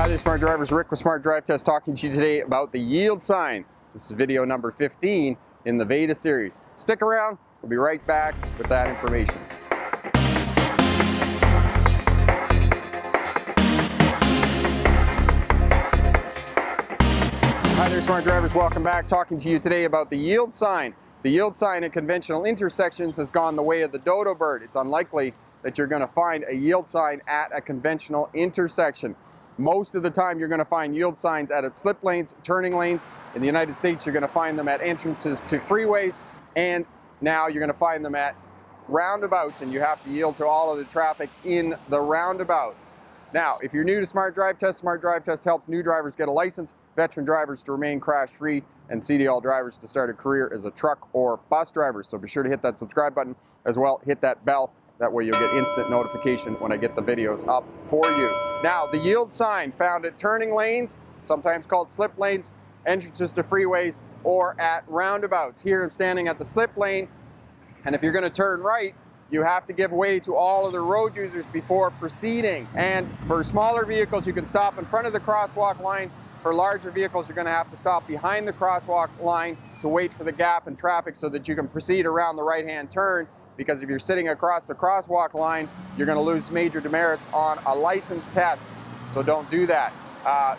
Hi there, Smart Drivers. Rick with Smart Drive Test talking to you today about the yield sign. This is video number 15 in the Veda series. Stick around, we'll be right back with that information. Hi there, Smart Drivers. Welcome back. Talking to you today about the yield sign. The yield sign at conventional intersections has gone the way of the dodo bird. It's unlikely that you're going to find a yield sign at a conventional intersection. Most of the time you're going to find yield signs at slip lanes, turning lanes. In the United States, you're going to find them at entrances to freeways, and now you're going to find them at roundabouts, and you have to yield to all of the traffic in the roundabout. Now, if you're new to Smart Drive Test helps new drivers get a license, veteran drivers to remain crash-free, and CDL drivers to start a career as a truck or bus driver. So be sure to hit that subscribe button, as well hit that bell. That way you'll get instant notification when I get the videos up for you. Now, the yield sign found at turning lanes, sometimes called slip lanes, entrances to freeways, or at roundabouts. Here I'm standing at the slip lane, and if you're going to turn right, you have to give way to all of the road users before proceeding. And for smaller vehicles, you can stop in front of the crosswalk line. For larger vehicles, you're going to have to stop behind the crosswalk line to wait for the gap in traffic so that you can proceed around the right-hand turn. Because if you're sitting across the crosswalk line, you're going to lose major demerits on a license test. So don't do that.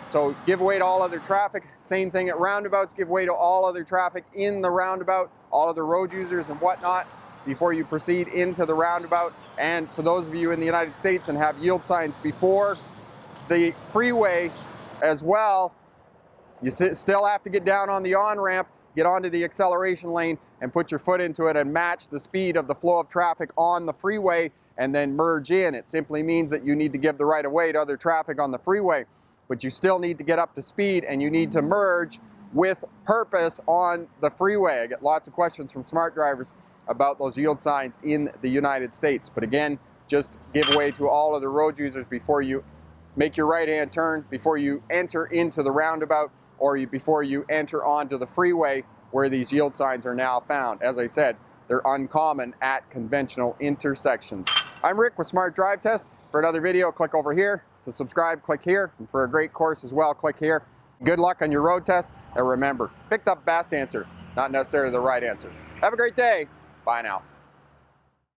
So give way to all other traffic. Same thing at roundabouts. Give way to all other traffic in the roundabout, all other road users and whatnot, before you proceed into the roundabout. And for those of you in the United States and have yield signs before the freeway as well, you still have to get down on the on-ramp, get onto the acceleration lane and put your foot into it and match the speed of the flow of traffic on the freeway and then merge in. It simply means that you need to give the right of way to other traffic on the freeway, but you still need to get up to speed and you need to merge with purpose on the freeway. I get lots of questions from smart drivers about those yield signs in the United States. But again, just give way to all of the road users before you make your right-hand turn, before you enter into the roundabout, or before you enter onto the freeway where these yield signs are now found. As I said, they're uncommon at conventional intersections. I'm Rick with Smart Drive Test. For another video, click over here. To subscribe, click here. And for a great course as well, click here. Good luck on your road test. And remember, pick the best answer, not necessarily the right answer. Have a great day. Bye now.